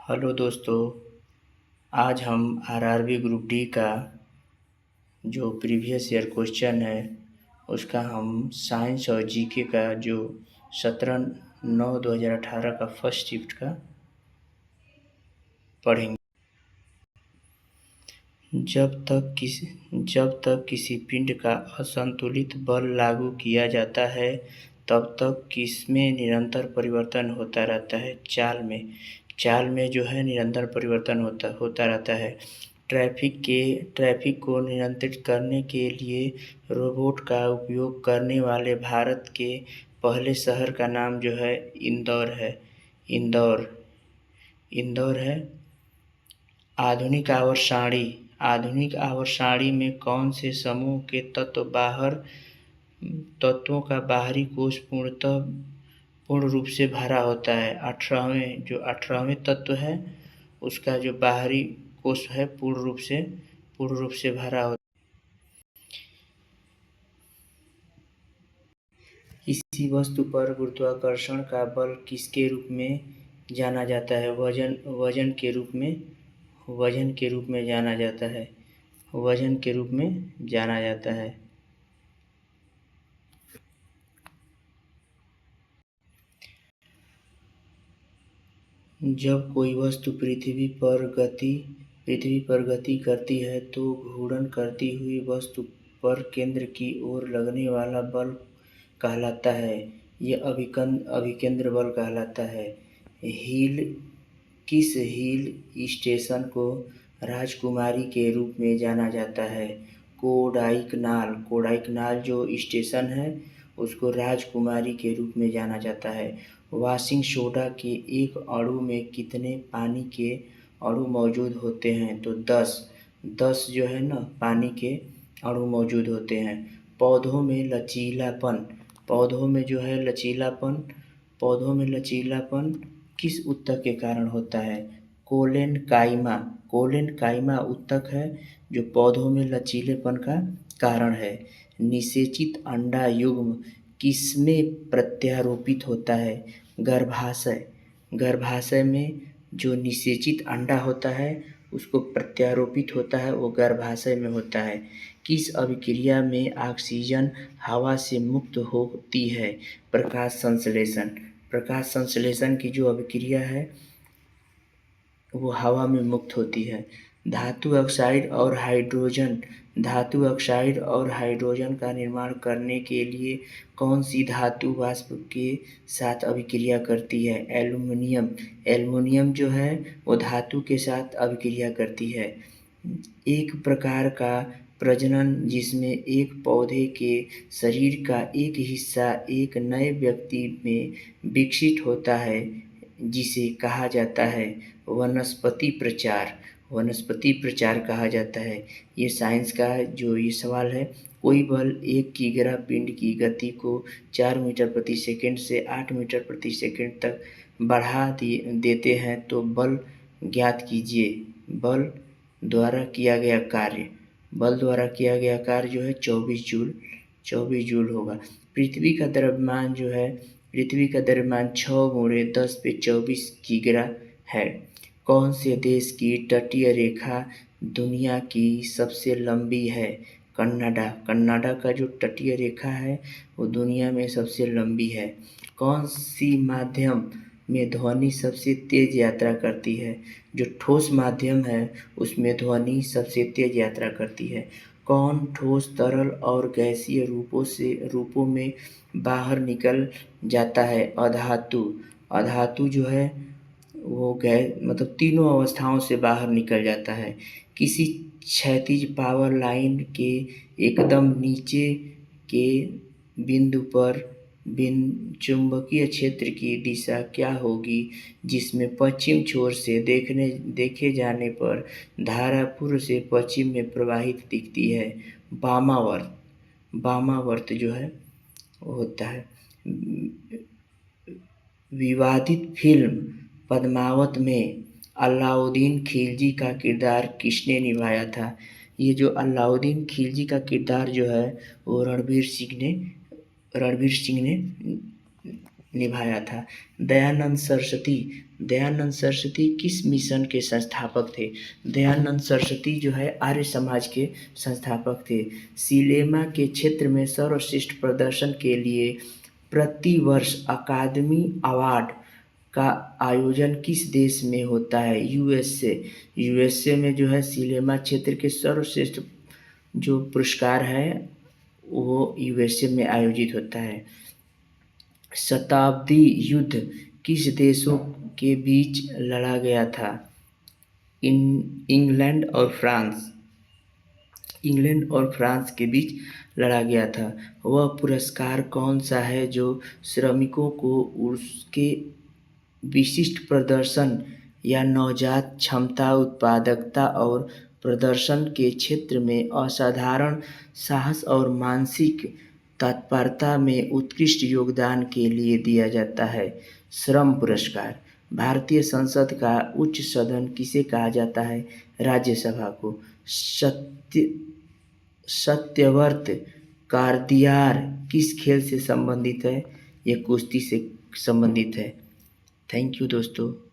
Hello दोस्तों। आज हम आरआरबी ग्रुप डी का जो प्रीवियस ईयर क्वेश्चन है उसका हम साइंस और जीके का जो 17/9/2018 का फर्स्ट शिफ्ट का पढ़ेंगे। जब तक किसी पिंड का असंतुलित बल लागू किया जाता है तब तक किसमें निरंतर परिवर्तन होता रहता है? चाल में जो है निरंतर परिवर्तन होता रहता है। ट्रैफिक को नियंत्रित करने के लिए रोबोट का उपयोग करने वाले भारत के पहले शहर का नाम जो है इंदौर इंदौर है। आधुनिक आवर्त सारणी में कौन से समूह के तत्वों का बाहरी कोश पूर्ण रूप से भरा होता है? 18वें तत्व है उसका जो बाहरी कोश है पूर्ण रूप से भरा होता है। किसी वस्तु पर गुरुत्वाकर्षण का बल किसके रूप में जाना जाता है? वजन के रूप में जाना जाता है। वजन के रूप में जाना जाता है। जब कोई वस्तु पृथ्वी पर गति करती है तो घूर्णन करती हुई वस्तु पर केंद्र की ओर लगने वाला बल कहलाता है। यह अभिकेंद्र बल कहलाता है। किस हिल स्टेशन को राजकुमारी के रूप में जाना जाता है? कोडाइकनाल जो स्टेशन है उसको राजकुमारी के रूप में जाना जाता है। वॉशिंग सोडा के एक अणु में कितने पानी के अणु मौजूद होते हैं? तो 10 जो है ना पानी के अणु मौजूद होते हैं। पौधों में लचीलापन किस ऊतक के कारण होता है? कोलेन काइमा ऊतक है जो पौधों में लचीलेपन का कारण है। निषेचित अंडा युग्म किसमें प्रत्यारोपित होता है? गर्भाशय में जो निषेचित अंडा होता है उसको प्रत्यारोपित होता है, वो गर्भाशय में होता है। किस अभिक्रिया में ऑक्सीजन हवा से मुक्त होती है? प्रकाश संश्लेषण की जो अभिक्रिया है वो हवा में मुक्त होती है। धातु ऑक्साइड और हाइड्रोजन का निर्माण करने के लिए कौन सी धातु वाष्प के साथ अभिक्रिया करती है? एल्युमिनियम जो है वो धातु के साथ अभिक्रिया करती है। एक प्रकार का प्रजनन जिसमें एक पौधे के शरीर का एक हिस्सा एक नए व्यक्ति में विकसित होता है जिसे कहा जाता है वनस्पति प्रचार कहा जाता है। ये साइंस का जो ये सवाल है। कोई बल एक किग्रा पिंड की गति को 4 मीटर प्रति सेकंड से 8 मीटर प्रति सेकंड तक बढ़ा देते हैं तो बल ज्ञात कीजिए। बल द्वारा किया गया कार्य जो है 24 जूल होगा। पृथ्वी का द्रव्यमान 6×10⁻24 किग्रा है। कौन से देश की तटीय रेखा दुनिया की सबसे लंबी है? कनाडा का जो तटीय रेखा है वो दुनिया में सबसे लंबी है। कौन सी माध्यम में ध्वनि सबसे तेज यात्रा करती है? जो ठोस माध्यम है उसमें ध्वनि सबसे तेज यात्रा करती है। कौन ठोस, तरल और गैसीय रूपों में बाहर निकल जाता है? अधातु जो है वो तीनों अवस्थाओं से बाहर निकल जाता है। किसी क्षैतिज पावर लाइन के एकदम नीचे के बिंदु पर चुंबकीय क्षेत्र की दिशा क्या होगी जिसमें पश्चिम छोर से देखे जाने पर धारा पूर्व से पश्चिम में प्रवाहित दिखती है? वामावर्त जो है वो होता है। विवादित फिल्म पद्मावत में अलाउद्दीन खिलजी का किरदार किसने निभाया था? ये जो अलाउद्दीन खिलजी का किरदार जो है वो रणवीर सिंह ने निभाया था। दयानंद सरस्वती किस मिशन के संस्थापक थे? दयानंद सरस्वती जो है आर्य समाज के संस्थापक थे। सिनेमा के क्षेत्र में सर्वश्रेष्ठ प्रदर्शन के लिए प्रतिवर्ष अकादमी अवार्ड का आयोजन किस देश में होता है? यूएसए में जो है सिनेमा क्षेत्र के सर्वश्रेष्ठ जो पुरस्कार है वो यूएसए में आयोजित होता है। शताब्दी युद्ध किस देशों के बीच लड़ा गया था? इंग्लैंड और फ्रांस के बीच लड़ा गया था। वह पुरस्कार कौन सा है जो श्रमिकों को उसके विशिष्ट प्रदर्शन या नवजात क्षमता, उत्पादकता और प्रदर्शन के क्षेत्र में असाधारण साहस और मानसिक तत्परता में उत्कृष्ट योगदान के लिए दिया जाता है? श्रम पुरस्कार। भारतीय संसद का उच्च सदन किसे कहा जाता है? राज्यसभा को। सत्यव्रत कार्डियार किस खेल से संबंधित है? ये कुश्ती से संबंधित है। थैंक यू दोस्तों।